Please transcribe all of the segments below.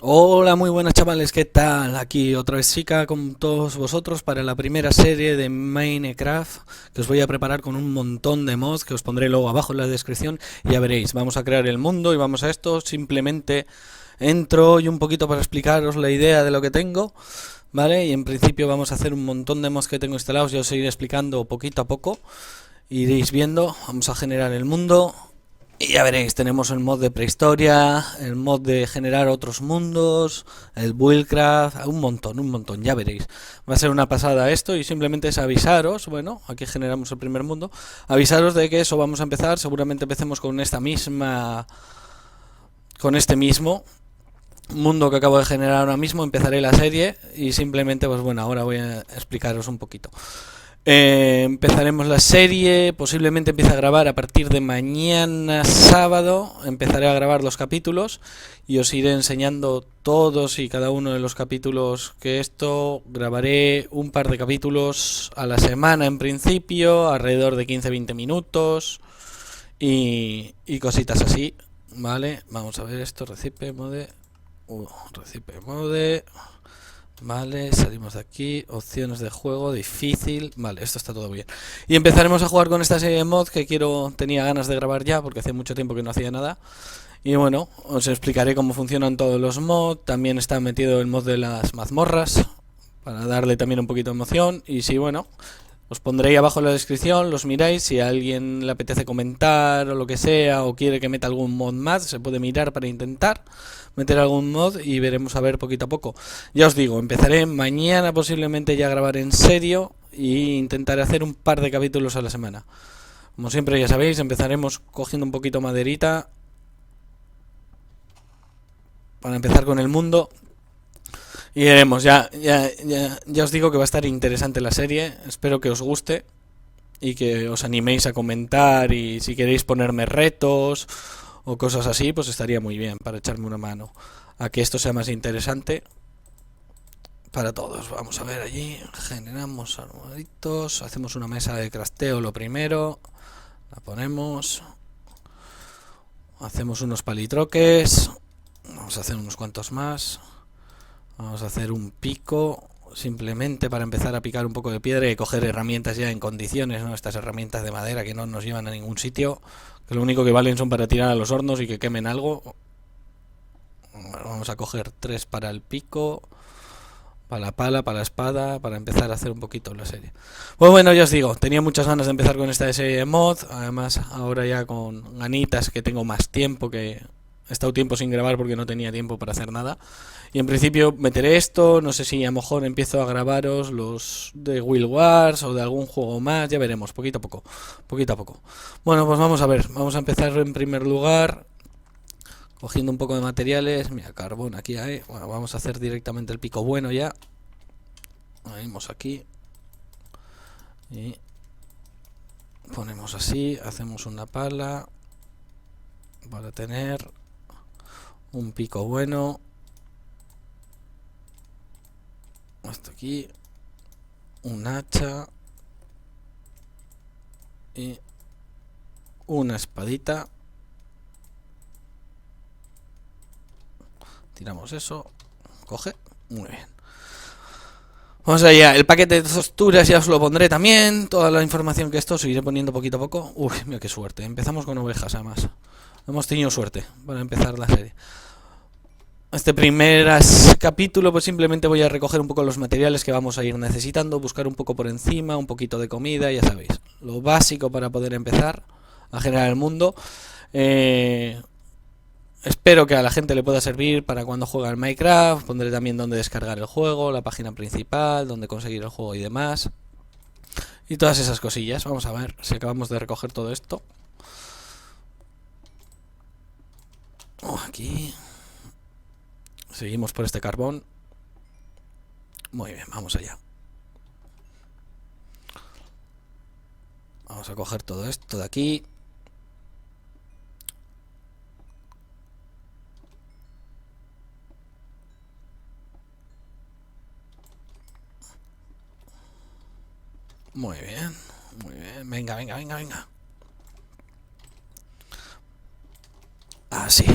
Hola, muy buenas chavales, ¿qué tal? Aquí otra vez Chica con todos vosotros para la primera serie de Minecraft que os voy a preparar con un montón de mods que os pondré luego abajo en la descripción y ya veréis, vamos a crear el mundo y vamos a esto, simplemente entro y un poquito para explicaros la idea de lo que tengo, ¿vale? Y en principio vamos a hacer un montón de mods que tengo instalados y os iré explicando poquito a poco, iréis viendo, vamos a generar el mundo. Y ya veréis, tenemos el mod de prehistoria, el mod de generar otros mundos, el buildcraft, un montón, ya veréis. Va a ser una pasada esto y simplemente es avisaros, bueno, aquí generamos el primer mundo, avisaros de que eso vamos a empezar, seguramente empecemos con este mismo mundo que acabo de generar ahora mismo, empezaré la serie y simplemente, pues bueno, ahora voy a explicaros un poquito. Empezaremos la serie, posiblemente empiece a grabar a partir de mañana sábado, empezaré a grabar los capítulos y os iré enseñando todos y cada uno de los capítulos que esto, grabaré un par de capítulos a la semana en principio, alrededor de 15-20 minutos y cositas así, ¿vale? Vamos a ver esto, recipe mode. Vale, salimos de aquí, opciones de juego, difícil, vale, esto está todo bien. Y empezaremos a jugar con esta serie de mods que tenía ganas de grabar ya, porque hace mucho tiempo que no hacía nada. Y bueno, os explicaré cómo funcionan todos los mods, también está metido el mod de las mazmorras, para darle también un poquito de emoción. Y sí, bueno, os pondré ahí abajo en la descripción, los miráis, si a alguien le apetece comentar o lo que sea, o quiere que meta algún mod más, se puede mirar para intentar meter algún mod y veremos a ver poquito a poco. Ya os digo, empezaré mañana posiblemente ya a grabar en serio e intentaré hacer un par de capítulos a la semana. Como siempre ya sabéis, empezaremos cogiendo un poquito maderita para empezar con el mundo. Y veremos, ya os digo que va a estar interesante la serie, espero que os guste y que os animéis a comentar y si queréis ponerme retos o cosas así, pues estaría muy bien para echarme una mano a que esto sea más interesante para todos. Vamos a ver allí, generamos armaditos, hacemos una mesa de crafteo lo primero, la ponemos, hacemos unos palitroques, vamos a hacer unos cuantos más. Vamos a hacer un pico simplemente para empezar a picar un poco de piedra y coger herramientas ya en condiciones, ¿no? Estas herramientas de madera que no nos llevan a ningún sitio, que lo único que valen son para tirar a los hornos y que quemen algo. Bueno, vamos a coger 3 para el pico, para la pala, para la espada, para empezar a hacer un poquito la serie. Pues bueno, ya os digo, tenía muchas ganas de empezar con esta serie de mod, además ahora ya con ganitas que tengo más tiempo que... He estado tiempo sin grabar porque no tenía tiempo para hacer nada. Y en principio meteré esto, no sé si a lo mejor empiezo a grabaros los de Will Wars o de algún juego más, ya veremos, poquito a poco, poquito a poco. Bueno, pues vamos a ver, vamos a empezar en primer lugar, cogiendo un poco de materiales, mira, carbón aquí hay, bueno, vamos a hacer directamente el pico bueno ya. Venimos aquí y ponemos así, hacemos una pala para tener un pico bueno. Hasta aquí un hacha y una espadita. Tiramos eso, coge, muy bien. Vamos allá, el paquete de texturas ya os lo pondré también, toda la información que esto os iré poniendo poquito a poco. Uy, mira qué suerte, empezamos con ovejas además. Hemos tenido suerte para empezar la serie. Este primer capítulo pues simplemente voy a recoger un poco los materiales que vamos a ir necesitando, buscar un poco por encima, un poquito de comida, ya sabéis, lo básico para poder empezar a generar el mundo. Espero que a la gente le pueda servir para cuando juega al Minecraft, pondré también dónde descargar el juego, la página principal, dónde conseguir el juego y demás. Y todas esas cosillas, vamos a ver si acabamos de recoger todo esto. Aquí... Seguimos por este carbón. Muy bien, vamos allá. Vamos a coger todo esto de aquí. Muy bien, muy bien. Venga, venga, venga, venga. Así.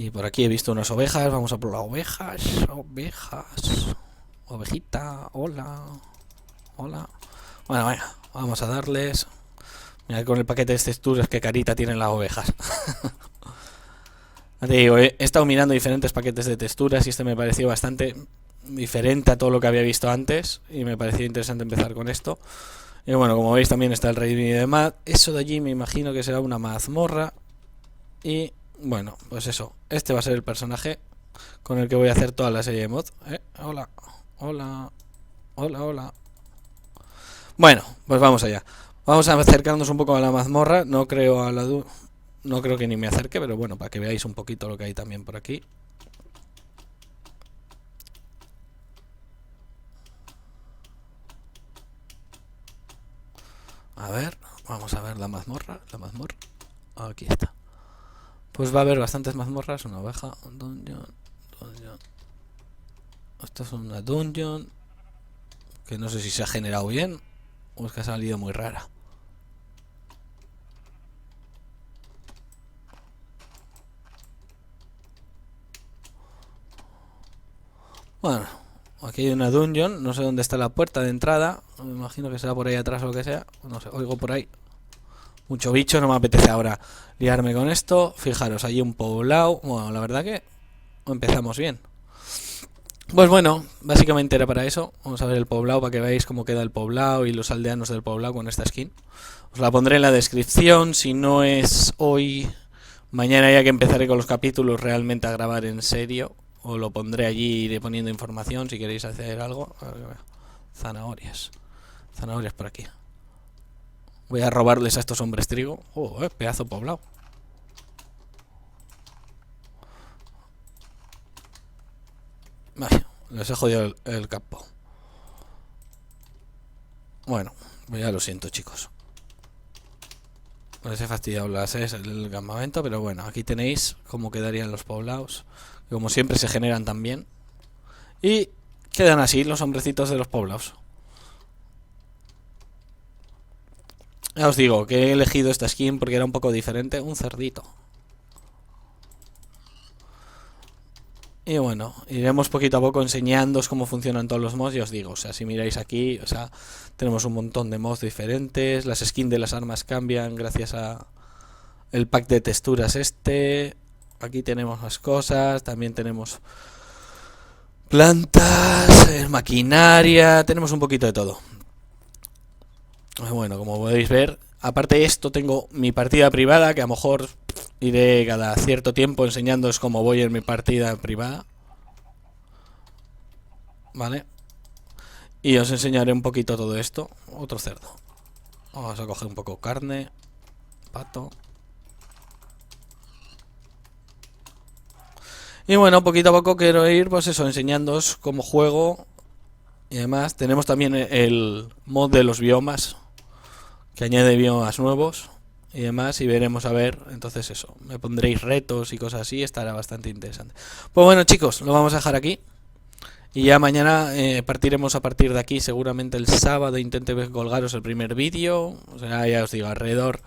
Y por aquí he visto unas ovejas. Vamos a por las ovejas. Ovejas. Ovejita. Hola. Hola. Bueno, venga. Vamos a darles. Mirad con el paquete de texturas qué carita tienen las ovejas. Te digo, he estado mirando diferentes paquetes de texturas y este me pareció bastante diferente a todo lo que había visto antes. Y me pareció interesante empezar con esto. Y bueno, como veis también está el rey de Mad. Eso de allí me imagino que será una mazmorra. Y bueno, pues eso. Este va a ser el personaje con el que voy a hacer toda la serie de mods. Hola, hola, hola, hola. Bueno, pues vamos allá. Vamos a acercarnos un poco a la mazmorra. No creo no creo que ni me acerque, pero bueno, para que veáis un poquito lo que hay también por aquí. A ver, vamos a ver la mazmorra. Aquí está. Pues va a haber bastantes mazmorras. Una oveja, dungeon. Esto es una dungeon que no sé si se ha generado bien o es que ha salido muy rara. Bueno, aquí hay una dungeon. No sé dónde está la puerta de entrada. Me imagino que será por ahí atrás o lo que sea. No sé, oigo por ahí mucho bicho. No me apetece ahora liarme con esto. Fijaros, hay un poblado. Bueno, la verdad que empezamos bien. Pues bueno, básicamente era para eso. Vamos a ver el poblado para que veáis cómo queda el poblado y los aldeanos del poblado con esta skin. Os la pondré en la descripción. Si no es hoy, mañana ya que empezaré con los capítulos realmente a grabar en serio. Os lo pondré allí, iré poniendo información si queréis hacer algo. Zanahorias. Zanahorias por aquí. Voy a robarles a estos hombres trigo. Pedazo poblado. Vaya, les he jodido el campo. Bueno, pues ya lo siento, chicos. Les he fastidiado el campamento, pero bueno, aquí tenéis cómo quedarían los poblados. Que como siempre se generan también. Y quedan así los hombrecitos de los poblados. Ya os digo que he elegido esta skin porque era un poco diferente. Un cerdito. Y bueno, iremos poquito a poco enseñándoos cómo funcionan todos los mods. Y os digo, o sea, si miráis aquí, o sea, tenemos un montón de mods diferentes. Las skins de las armas cambian gracias a el pack de texturas este. Aquí tenemos más cosas. También tenemos plantas, maquinaria. Tenemos un poquito de todo. Bueno, como podéis ver, aparte de esto tengo mi partida privada, que a lo mejor iré cada cierto tiempo enseñándoos cómo voy en mi partida privada. Vale. Y os enseñaré un poquito todo esto. Otro cerdo. Vamos a coger un poco de carne. Pato. Y bueno, poquito a poco quiero ir, pues eso, enseñándoos cómo juego. Y además tenemos también el mod de los biomas, que añade biomas nuevos y demás, y veremos a ver. Entonces eso, me pondréis retos y cosas así, estará bastante interesante. Pues bueno, chicos, lo vamos a dejar aquí. Y ya mañana partiremos a partir de aquí. Seguramente el sábado intente colgaros el primer vídeo. O sea, ya os digo, alrededor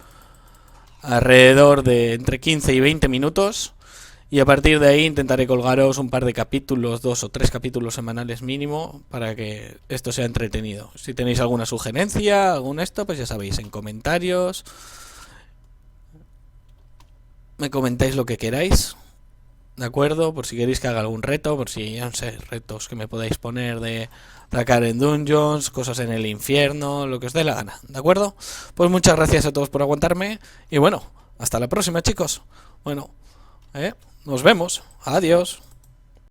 de entre 15 y 20 minutos. Y a partir de ahí intentaré colgaros un par de capítulos, 2 o 3 capítulos semanales mínimo, para que esto sea entretenido. Si tenéis alguna sugerencia, algún esto, pues ya sabéis, en comentarios. Me comentáis lo que queráis. ¿De acuerdo? Por si queréis que haga algún reto, por si, no sé, retos que me podáis poner de atacar en dungeons, cosas en el infierno, lo que os dé la gana. ¿De acuerdo? Pues muchas gracias a todos por aguantarme. Y bueno, hasta la próxima, chicos. Bueno, nos vemos. Adiós.